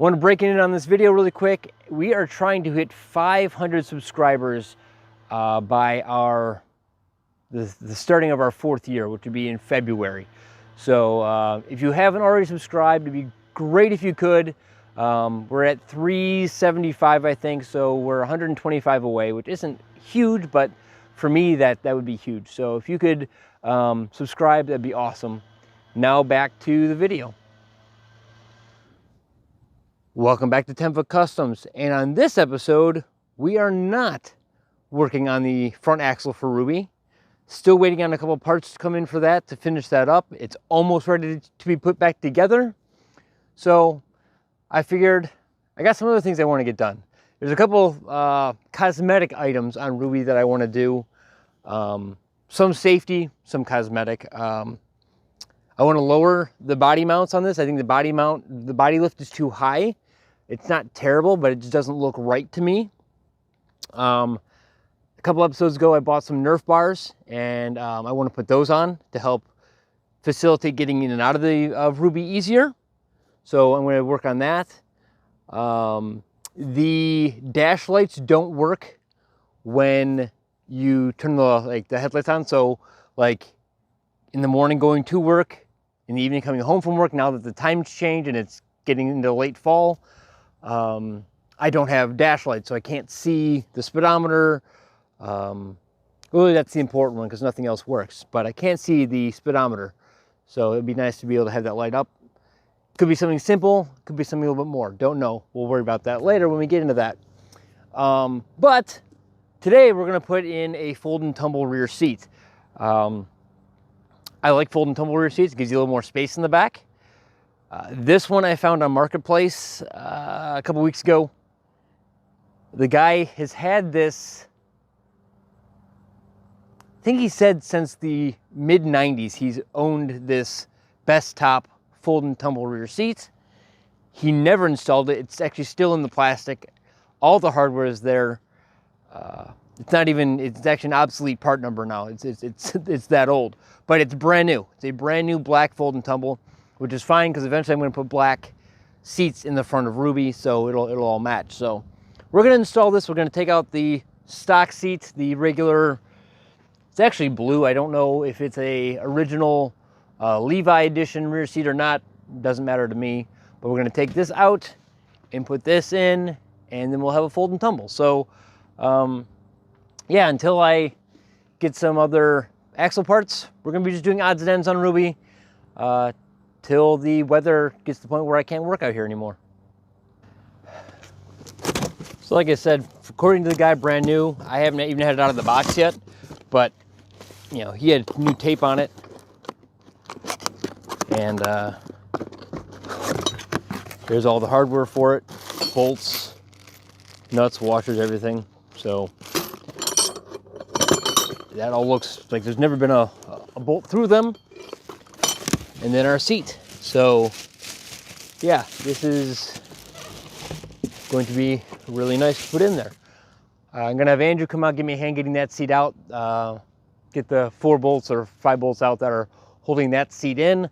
Want to break in on this video really quick. We are trying to hit 500 subscribers by the starting of our 4th year, which would be in February. So if you haven't already subscribed, it'd be great if you could. We're at 375, I think, so we're 125 away, which isn't huge, but for me, that would be huge. So if you could subscribe, that'd be awesome. Now back to the video. Welcome back to 10-Foot Customs, and on this episode, we are not working on the front axle for Ruby. Still waiting on a couple parts to come in for that to finish that up. It's almost ready to be put back together. So I figured I got some other things I want to get done. There's a couple cosmetic items on Ruby that I want to do. Some safety, some cosmetic. I want to lower the body mounts on this. I think the body lift is too high. It's not terrible, but it just doesn't look right to me. A couple episodes ago, I bought some Nerf bars, and I want to put those on to help facilitate getting in and out of Ruby easier. So I'm going to work on that. The dash lights don't work when you turn the headlights on. So like in the morning going to work, in the evening coming home from work, now that the time's changed and it's getting into late fall, I don't have dash lights, so I can't see the speedometer. Really, that's the important one because nothing else works, but I can't see the speedometer. So it'd be nice to be able to have that light up. Could be something simple, could be something a little bit more. Don't know. We'll worry about that later when we get into that. But today we're going to put in a fold and tumble rear seat. I like fold and tumble rear seats. It gives you a little more space in the back. This one I found on Marketplace a couple weeks ago. The guy has had this, I think he said since the mid-90s, he's owned this Bestop Fold and Tumble rear seat. He never installed it. It's actually still in the plastic. All the hardware is there. It's actually an obsolete part number now. It's that old, but it's brand new. It's a brand new black Fold and Tumble, which is fine because eventually I'm going to put black seats in the front of Ruby, so it'll all match. So we're going to install this. We're going to take out the stock seats, the regular. It's actually blue. I don't know if it's a original Levi edition rear seat or not. Doesn't matter to me. But we're going to take this out and put this in, and then we'll have a fold and tumble. So yeah, until I get some other axle parts, we're going to be just doing odds and ends on Ruby till the weather gets to the point where I can't work out here anymore. So like I said, according to the guy, brand new. I haven't even had it out of the box yet, but you know, he had new tape on it, and there's all the hardware for it, bolts, nuts, washers, everything. So that all looks like there's never been a bolt through them. And then our seat. So yeah, this is going to be really nice to put in there. I'm gonna have Andrew come out, give me a hand getting that seat out, get the 4 bolts or 5 bolts out that are holding that seat in,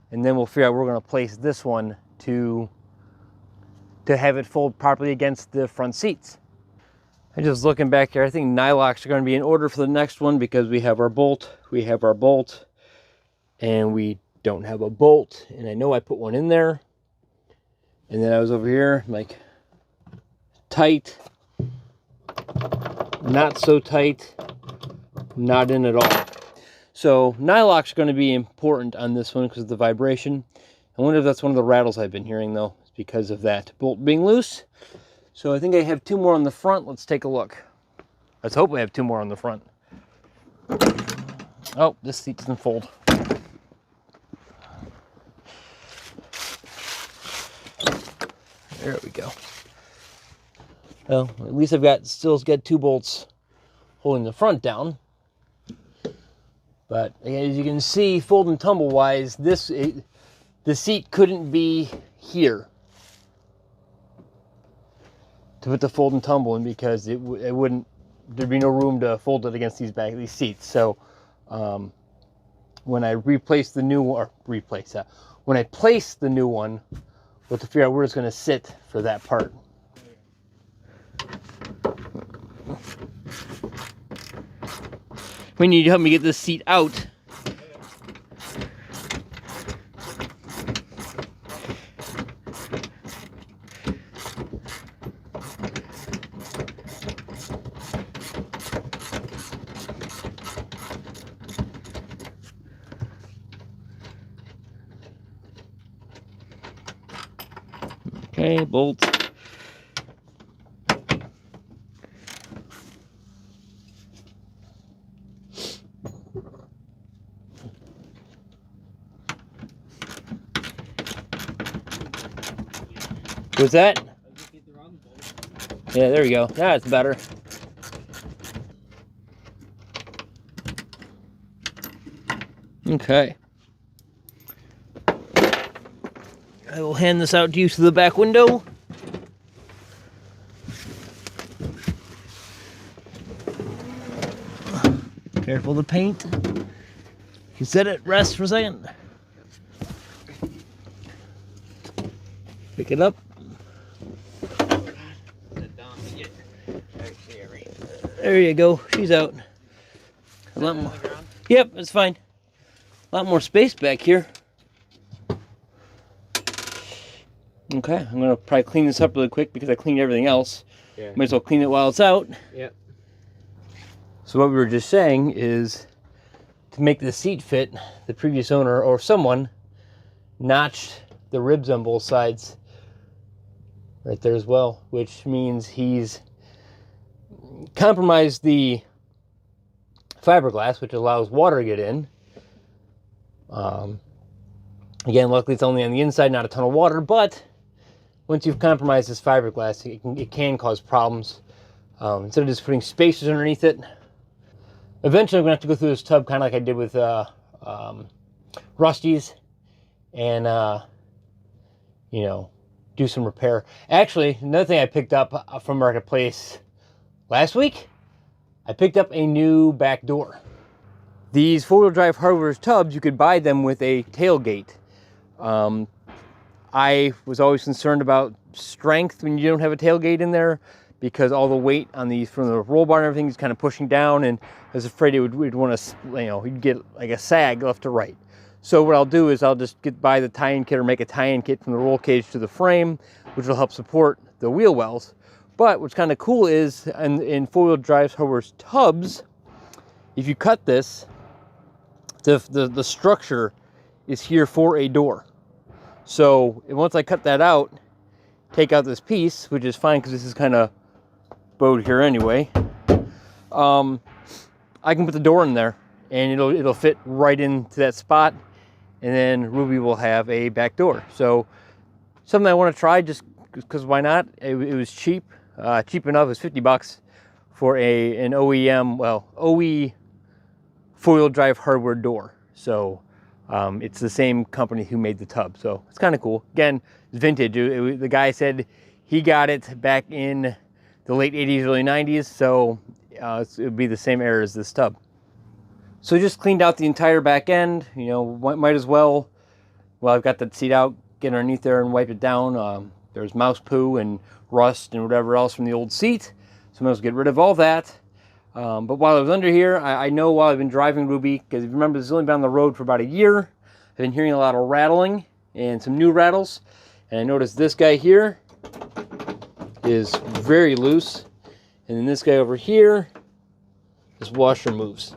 and then we'll figure out where we're gonna place this one to have it fold properly against the front seats. I'm just looking back here. I think nylocks are going to be in order for the next one because we have our bolt, and we don't have a bolt. And I know I put one in there. And then I was over here, like, tight, not so tight, not in at all. So nylocks are going to be important on this one because of the vibration. I wonder if that's one of the rattles I've been hearing, though. It's because of that bolt being loose. So I think I have 2 more on the front. Let's take a look. Let's hope we have 2 more on the front. Oh, this seat doesn't fold. There we go. Well, at least I've still got 2 bolts holding the front down. But as you can see, fold and tumble wise, the seat couldn't be here to put the fold and tumble in because there'd be no room to fold it against these seats. So when I replace the new one, when I place the new one, We'll have to figure out where it's going to sit for that part. We need to help me get this seat out. Okay, bolts. What's that? Yeah, there we go. That's better. Okay. I will hand this out to you through the back window. Careful of the paint. You said it. Rest for a second. Pick it up. There you go. She's out. A lot more. Yep, it's fine. A lot more space back here. Okay, I'm gonna probably clean this up really quick because I cleaned everything else. Yeah. Might as well clean it while it's out. Yep. So what we were just saying is, to make the seat fit, the previous owner or someone notched the ribs on both sides right there as well, which means he's compromised the fiberglass, which allows water to get in. Again, luckily it's only on the inside, not a ton of water, but once you've compromised this fiberglass, it can cause problems. Instead of just putting spacers underneath it, eventually I'm going to have to go through this tub kind of like I did with Rusty's and, you know, do some repair. Actually, another thing I picked up from Marketplace last week, I picked up a new back door. These four-wheel drive hardware tubs, you could buy them with a tailgate. I was always concerned about strength when you don't have a tailgate in there because all the weight on these from the roll bar and everything is kind of pushing down, and I was afraid we'd want to, you know, you'd get like a sag left to right. So what I'll do is I'll just buy the tie-in kit or make a tie-in kit from the roll cage to the frame, which will help support the wheel wells. But what's kind of cool is in four-wheel drive hardware tubs, if you cut this, the structure is here for a door. So once I cut that out, take out this piece, which is fine because this is kind of bowed here anyway, I can put the door in there and it'll fit right into that spot, and then Ruby will have a back door. So something I want to try just because why not? It was cheap, cheap enough. It was $50 for an OEM, well, OE four-wheel drive hardware door. So it's the same company who made the tub, so it's kind of cool. Again, it's vintage. The guy said he got it back in the late 80s, early 90s, so it would be the same era as this tub. So just cleaned out the entire back end. You know, might as well, I've got that seat out, get underneath there and wipe it down. There's mouse poo and rust and whatever else from the old seat, so I might as well get rid of all that. But while I was under here, I know while I've been driving Ruby, because if you remember, this has only been on the road for about a year, I've been hearing a lot of rattling and some new rattles. And I noticed this guy here is very loose. And then this guy over here, this washer moves.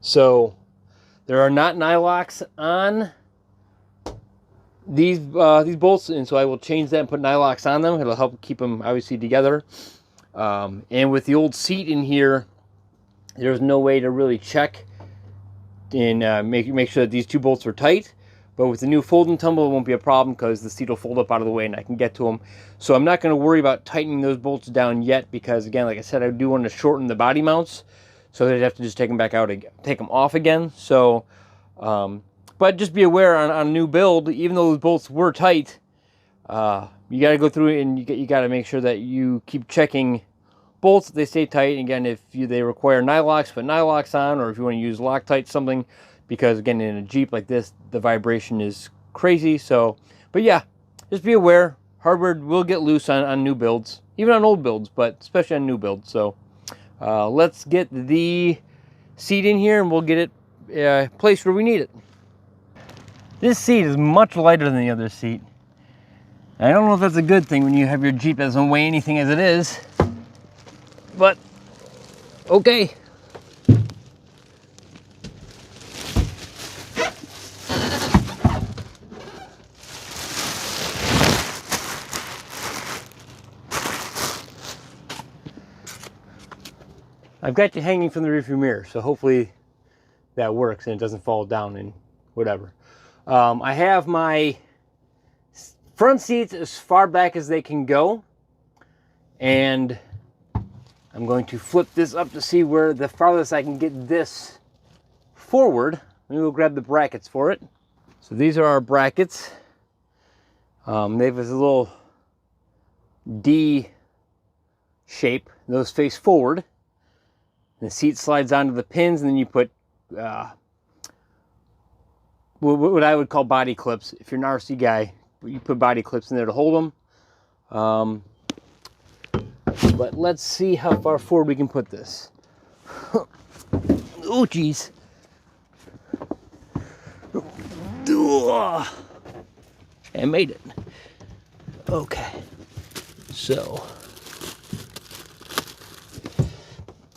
So there are not nylocks on these bolts, and so I will change that and put nylocks on them. It'll help keep them obviously together. And with the old seat in here, there's no way to really check and make sure that these two bolts are tight. But with the new fold and tumble, it won't be a problem because the seat will fold up out of the way and I can get to them. So I'm not going to worry about tightening those bolts down yet because, again, like I said, I do want to shorten the body mounts, so I'd have to just take them back out again, take them off again. So, but just be aware on a new build, even though those bolts were tight, you got to go through it and you got to make sure that you keep checking bolts, they stay tight. Again, if they require nylocks, put nylocks on, or if you want to use Loctite something, because again, in a Jeep like this, the vibration is crazy. So, but yeah, just be aware, hardware will get loose on new builds, even on old builds, but especially on new builds. So let's get the seat in here and we'll get it placed where we need it. This seat is much lighter than the other seat. I don't know if that's a good thing when you have your Jeep that doesn't weigh anything as it is, but okay. I've got you hanging from the rearview mirror, so hopefully that works and it doesn't fall down and whatever. I have my front seats as far back as they can go, and I'm going to flip this up to see where the farthest I can get this forward. Maybe we'll grab the brackets for it. So these are our brackets. They have this little D shape. Those face forward. And the seat slides onto the pins, and then you put what I would call body clips. If you're an RC guy, you put body clips in there to hold them. But let's see how far forward we can put this. Oh, geez. I made it. Okay. So,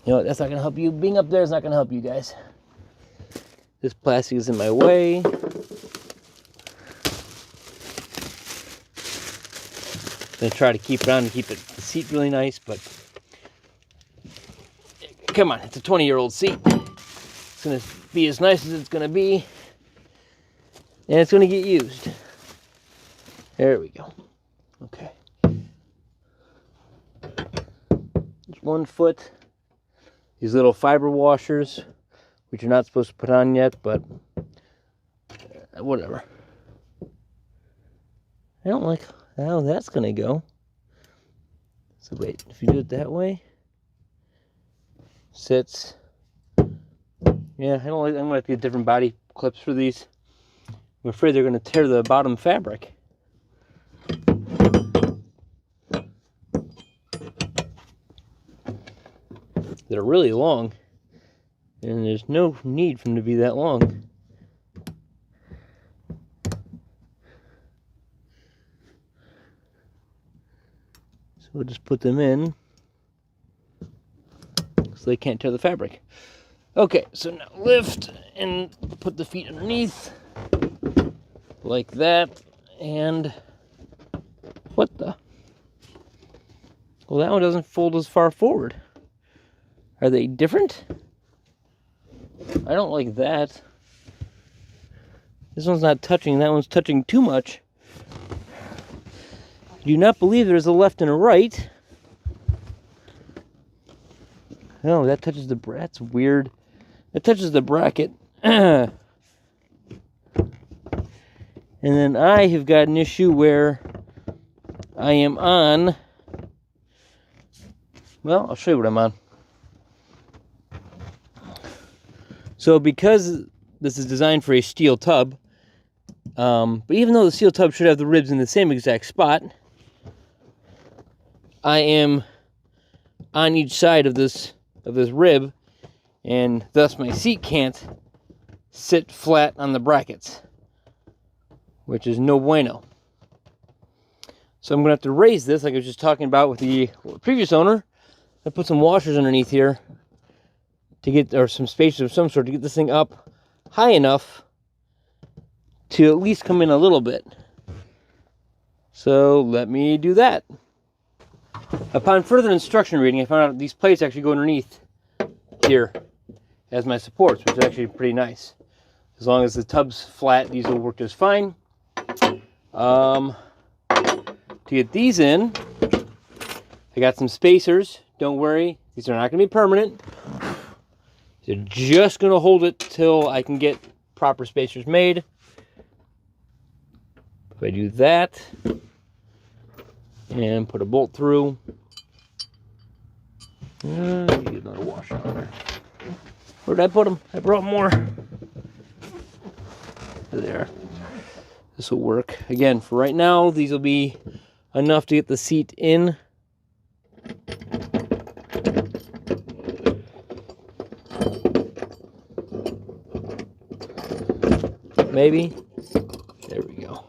you know what? That's not going to help you. Being up there is not going to help you guys. This plastic is in my way. I'm going to try to keep it on and keep the seat really nice, but come on, it's a 20-year-old seat. It's going to be as nice as it's going to be, and it's going to get used. There we go. Okay. There's one foot. These little fiber washers, which you're not supposed to put on yet, but whatever. I don't like how that's going to go. So wait, if you do it that way, sits. Yeah, I don't like. I'm going to have to get different body clips for these. I'm afraid they're going to tear the bottom fabric. They're really long, and there's no need for them to be that long. So we'll just put them in so they can't tear the fabric. Okay, so now lift and put the feet underneath like that, and what the? Well, that one doesn't fold as far forward. Are they different? I don't like that. This one's not touching, that one's touching too much. I do not believe there's a left and a right. No, that touches the that's weird. That touches the bracket. And then I have got an issue where I am on, well, I'll show you what I'm on. So because this is designed for a steel tub, but even though the steel tub should have the ribs in the same exact spot, I am on each side of this rib, and thus my seat can't sit flat on the brackets, which is no bueno. So I'm going to have to raise this, like I was just talking about with the previous owner. I put some washers underneath here to get, or some spacers of some sort, to get this thing up high enough to at least come in a little bit. So let me do that. Upon further instruction reading, I found out these plates actually go underneath here as my supports, which is actually pretty nice. As long as the tub's flat, these will work just fine. To get these in, I got some spacers. Don't worry, these are not going to be permanent. They're just going to hold it till I can get proper spacers made. If I do that and put a bolt through, get another washer on there. Where did I put them? I brought more. There. this will work. Again, for right now, these will be enough to get the seat in. Maybe. There we go.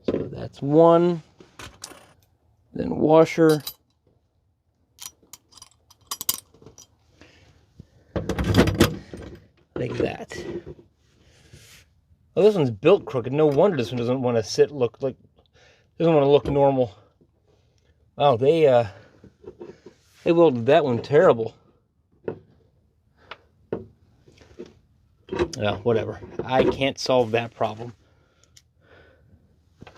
So that's one. Then washer. Like that. Oh, this one's built crooked. No wonder this one doesn't want to doesn't want to look normal. Oh, they welded that one terrible. Well, whatever. I can't solve that problem.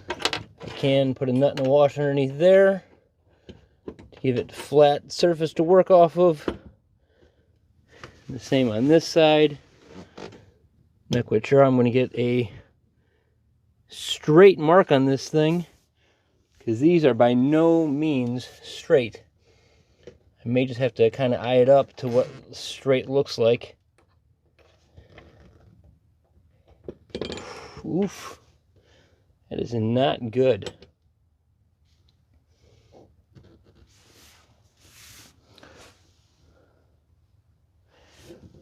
I can put a nut and a washer underneath there to give it flat surface to work off of. The same on this side. Not quite sure I'm going to get a straight mark on this thing, because these are by no means straight. I may just have to kind of eye it up to what straight looks like. Oof. That is not good.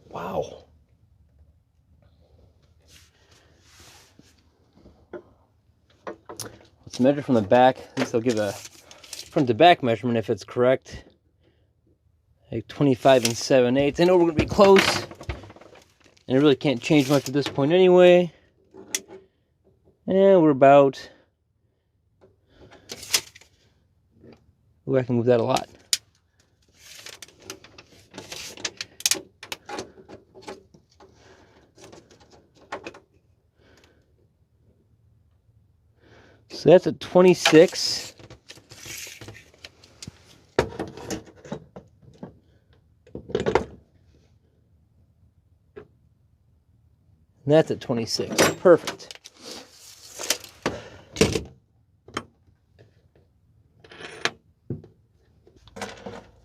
Wow. Let's measure from the back. At least I'll give a front to back measurement if it's correct. Like 25 7/8. I know we're going to be close. And it really can't change much at this point anyway. And we're about... Ooh, I can move that a lot. So that's a 26. And that's at 26. Perfect.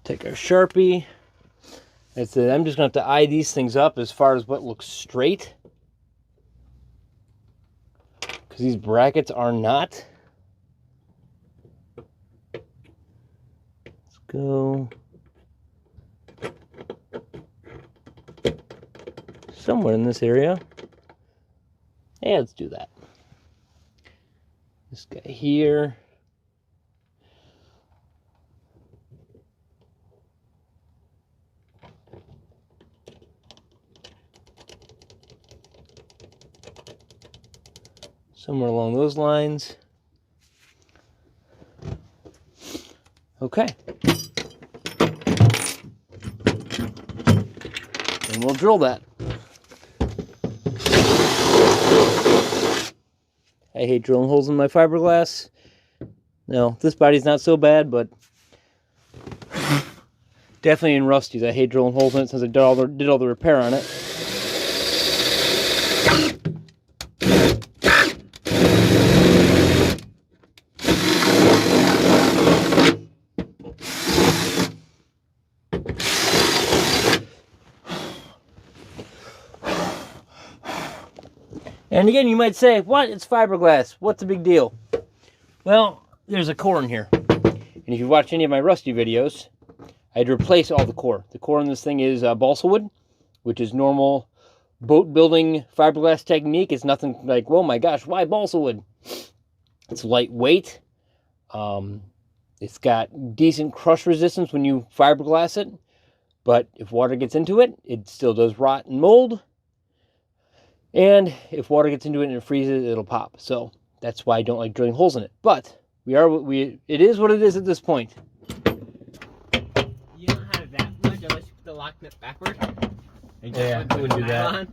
Take our Sharpie. That's it. I'm just going to have to eye these things up as far as what looks straight. Because these brackets are not. Let's go somewhere in this area. Yeah, let's do that. This guy here. Somewhere along those lines. Okay. And we'll drill that. I hate drilling holes in my fiberglass. No, this body's not so bad, but definitely in Rusty's. I hate drilling holes in it since I did all the repair on it. And again, you might say, what? It's fiberglass. What's the big deal? Well, there's a core in here. And if you watch any of my Rusty videos, I had to replace all the core. The core in this thing is balsa wood, which is normal boat building fiberglass technique. It's nothing like, oh my gosh, why balsa wood? It's lightweight. It's got decent crush resistance when you fiberglass it. But if water gets into it, it still does rot and mold. And if water gets into it and it freezes, it'll pop. So that's why I don't like drilling holes in it. But it is what it is at this point. You don't have that much unless you put the lock nut backward. Yeah, I wouldn't do that.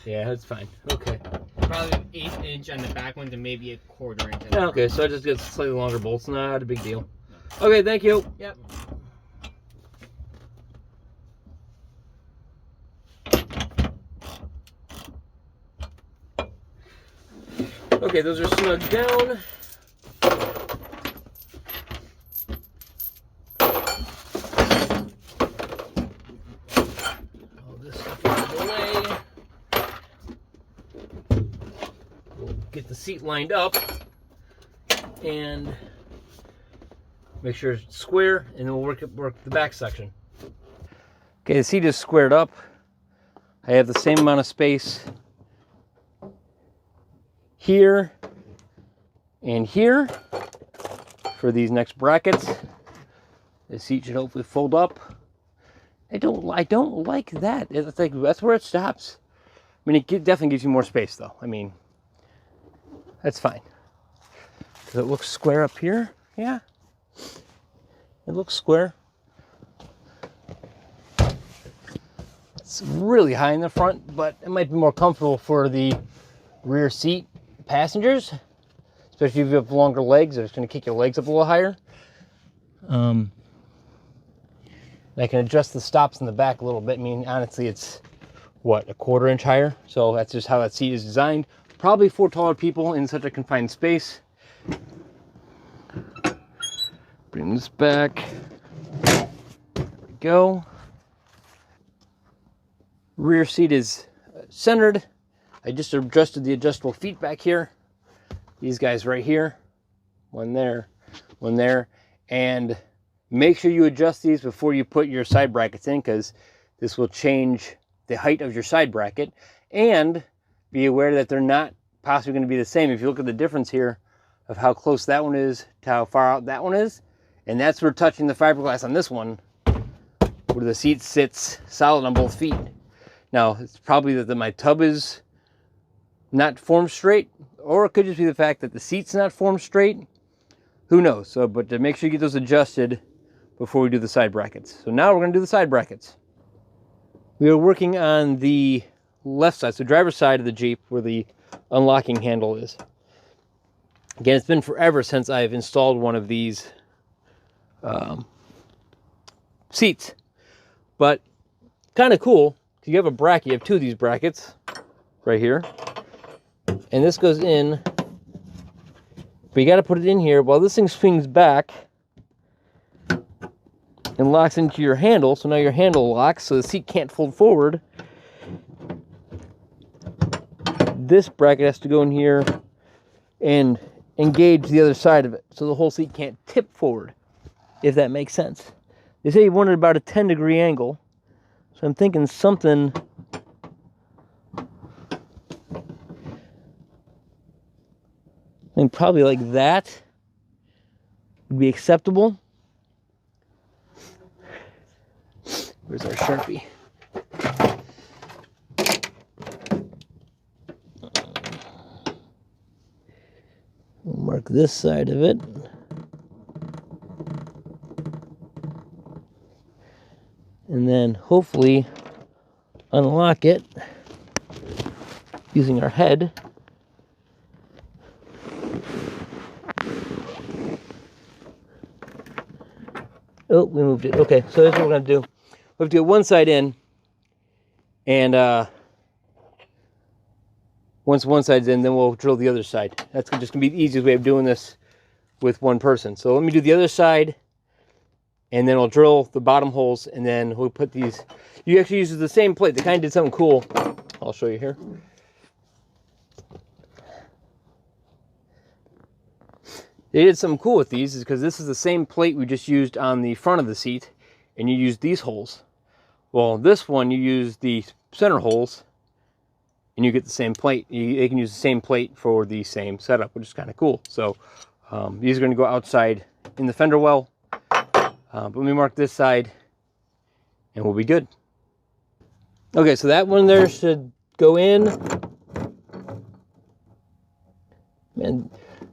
Yeah, that's fine. Okay. Probably an 1/8 inch on the back ones and maybe a 1/4 inch. Yeah, okay, so I just get slightly longer bolts. Not a big deal. Okay, thank you. Yep. Okay, those are snug down. All this stuff out of the seat lined up and make sure it's square, and then we'll work the back section. Okay, the seat is squared up. I have the same amount of space here and here for these next brackets. The seat should hopefully fold up. I don't like that. It's like, that's where it stops. I mean, it definitely gives you more space though. I mean, that's fine. Does it look square up here? Yeah. It looks square. It's really high in the front, but it might be more comfortable for the rear seat passengers, especially if you have longer legs. It's going to kick your legs up a little higher. I can adjust the stops in the back a little bit. I mean, honestly, it's what, a 1/4 inch higher? So that's just how that seat is designed. Probably for taller people in such a confined space. Bring this back. There we go. Rear seat is centered. I just adjusted the adjustable feet back here. These guys right here. One there, one there. And make sure you adjust these before you put your side brackets in, because this will change the height of your side bracket. And be aware that they're not possibly going to be the same. If you look at the difference here of how close that one is to how far out that one is, and that's where touching the fiberglass on this one, where the seat sits solid on both feet. Now, it's probably that my tub is not formed straight, or it could just be the fact that the seat's not formed straight. Who knows? So, but to make sure you get those adjusted before we do the side brackets. So now we're going to do the side brackets. We are working on the left side, so driver's side of the Jeep, where the unlocking handle is. Again, it's been forever since I've installed one of these seats, but kind of cool. You have a bracket, you have 2 of these brackets right here, and this goes in, but you got to put it in here while this thing swings back and locks into your handle. So now your handle locks, so the seat can't fold forward. This bracket has to go in here and engage the other side of it, so the whole seat can't tip forward, if that makes sense. They say you wanted about a 10-degree angle, so I'm thinking something probably like that would be acceptable. Where's our Sharpie? We'll mark this side of it. And then hopefully unlock it using our head. Oh, we moved it. Okay, so that's what we're going to do. We have to get one side in, and once one side's in, then we'll drill the other side. That's just going to be the easiest way of doing this with one person. So let me do the other side, and then we'll drill the bottom holes, and then we'll put these. You actually use the same plate. They kind of did something cool. I'll show you here. They did something cool with these, is because this is the same plate we just used on the front of the seat, and you use these holes. Well, this one you use the center holes, and you get the same plate. They can use the same plate for the same setup, which is kind of cool. So these are going to go outside in the fender well. But let me mark this side, and we'll be good. Okay, so that one there should go in. Man,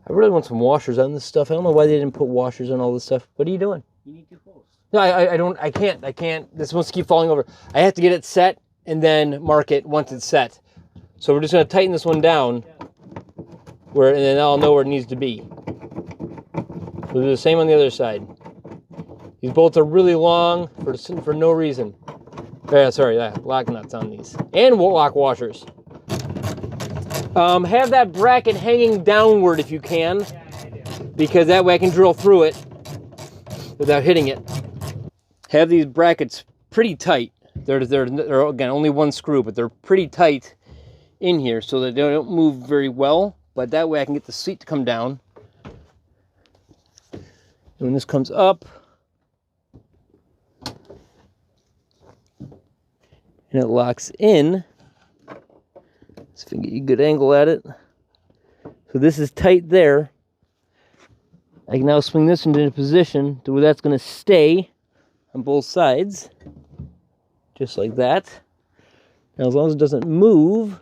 I really want some washers on this stuff. I don't know why they didn't put washers on all this stuff. What are you doing? You need 2 poles. No, I can't. This wants to keep falling over. I have to get it set and then mark it once it's set. So we're just going to tighten this one down, and then I'll know where it needs to be. We'll do the same on the other side. These bolts are really long for no reason. Sorry, lock nuts on these. And lock washers. Have that bracket hanging downward if you can, because that way I can drill through it without hitting it. Have these brackets pretty tight. They're again only one screw, but they're pretty tight in here so that they don't move very well. but that way I can get the seat to come down. And when this comes up, and it locks in, so if I can get you a good angle at it. So this is tight there. I can now swing this into a position to where that's going to stay on both sides, just like that. Now, as long as it doesn't move,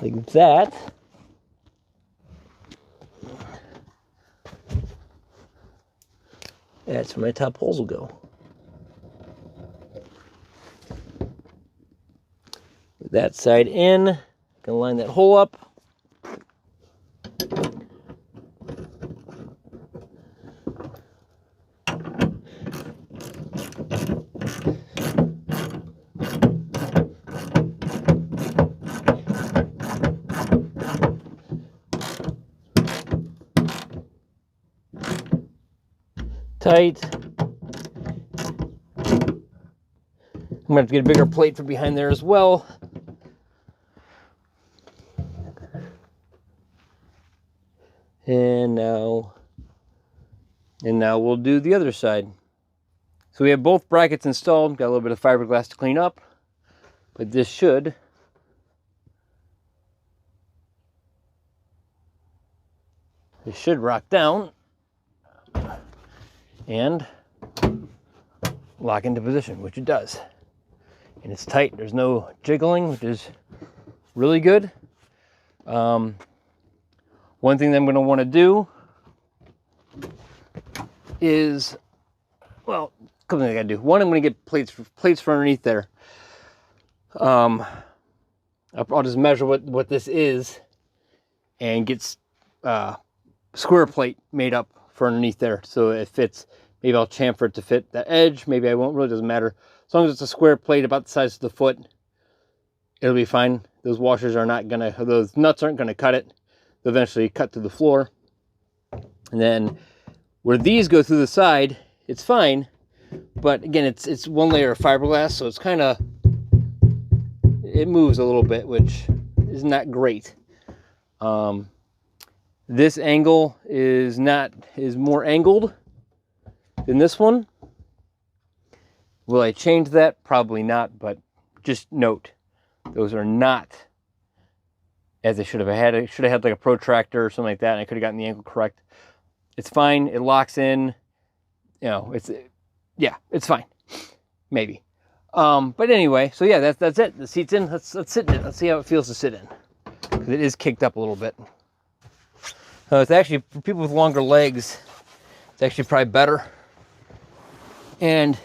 like that, that's where my top holes will go. With that side in, I can line that hole up. Tight. I'm going to have to get a bigger plate for behind there as well. And now we'll do the other side. So we have both brackets installed. Got a little bit of fiberglass to clean up, but this should rock down and lock into position, which it does. And it's tight. There's no jiggling, which is really good. One thing that I'm going to want to do is, well, a couple things I got to do. One, I'm going to get plates for underneath there. I'll just measure what this is and get square plate made up for underneath there, so it fits. Maybe I'll chamfer it to fit the edge. Maybe I won't. Really doesn't matter. As long as it's a square plate about the size of the foot, it'll be fine. Those washers are not gonna. Those nuts aren't gonna cut it. They'll eventually cut through the floor. And then where these go through the side, it's fine. But again, it's one layer of fiberglass, so it's kind of, it moves a little bit, which is not great. This angle is more angled than this one. Will I change that? Probably not, but just note, those are not as they should have. I should have had like a protractor or something like that, and I could have gotten the angle correct. It's fine. It locks in. You know, it's fine. Maybe. But anyway, so yeah, that's it. The seat's in. Let's sit in it. Let's see how it feels to sit in, because it is kicked up a little bit. It's actually, for people with longer legs, it's actually probably better. And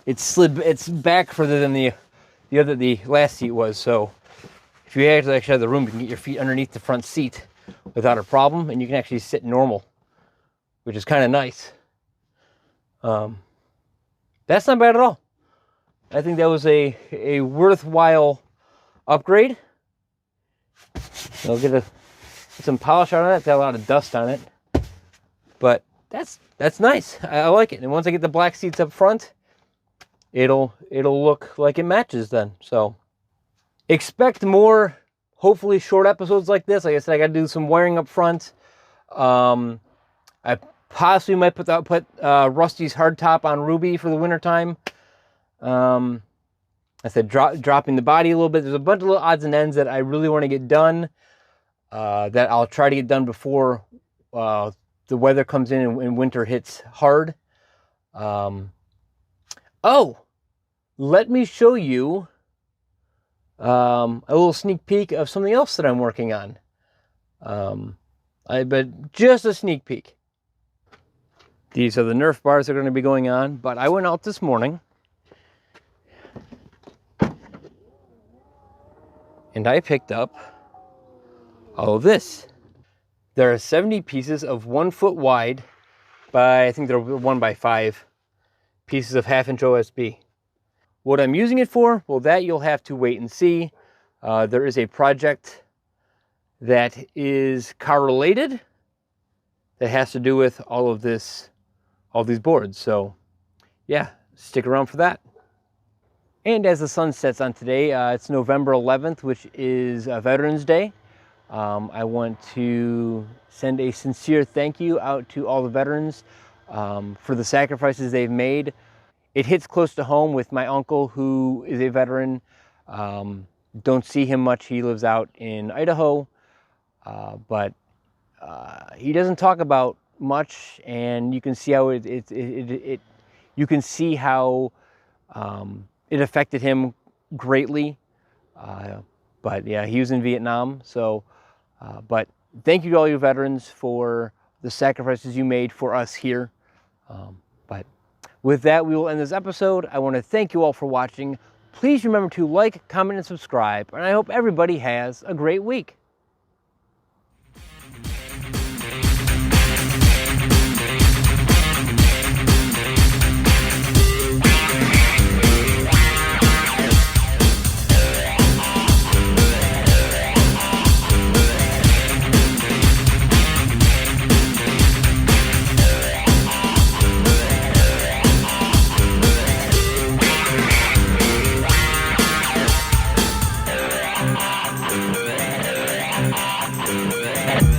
it's back further than the last seat was. So if you actually have the room, you can get your feet underneath the front seat without a problem, and you can actually sit normal, which is kind of nice. That's not bad at all. I think that was a worthwhile upgrade. I'll get some polish on it. It's got a lot of dust on it, but that's nice. I like it. And once I get the black seats up front, it'll look like it matches then. So expect more, hopefully short episodes like this. Like I said, I got to do some wiring up front. I possibly might put Rusty's hardtop on Ruby for the wintertime. I said dropping the body a little bit. There's a bunch of little odds and ends that I really want to get done, that I'll try to get done before the weather comes in and winter hits hard. Oh, let me show you a little sneak peek of something else that I'm working on. But just a sneak peek. These are the Nerf bars that are going to be going on, but I went out this morning and I picked up all of this. There are 70 pieces of 1 foot wide by, I think they're 1 by 5 pieces of 1/2 inch OSB. What I'm using it for, well, that you'll have to wait and see. There is a project that is car related that has to do with all these boards. So yeah, stick around for that. And as the sun sets on today, it's November 11th, which is Veterans Day. I want to send a sincere thank you out to all the veterans for the sacrifices they've made. It hits close to home with my uncle, who is a veteran. Don't see him much. He lives out in Idaho, but he doesn't talk about much, and you can see how you can see how it affected him greatly. But yeah, he was in Vietnam. So, but thank you to all you veterans for the sacrifices you made for us here. But with that, we will end this episode. I want to thank you all for watching. Please remember to like, comment, and subscribe. And I hope everybody has a great week. Yeah.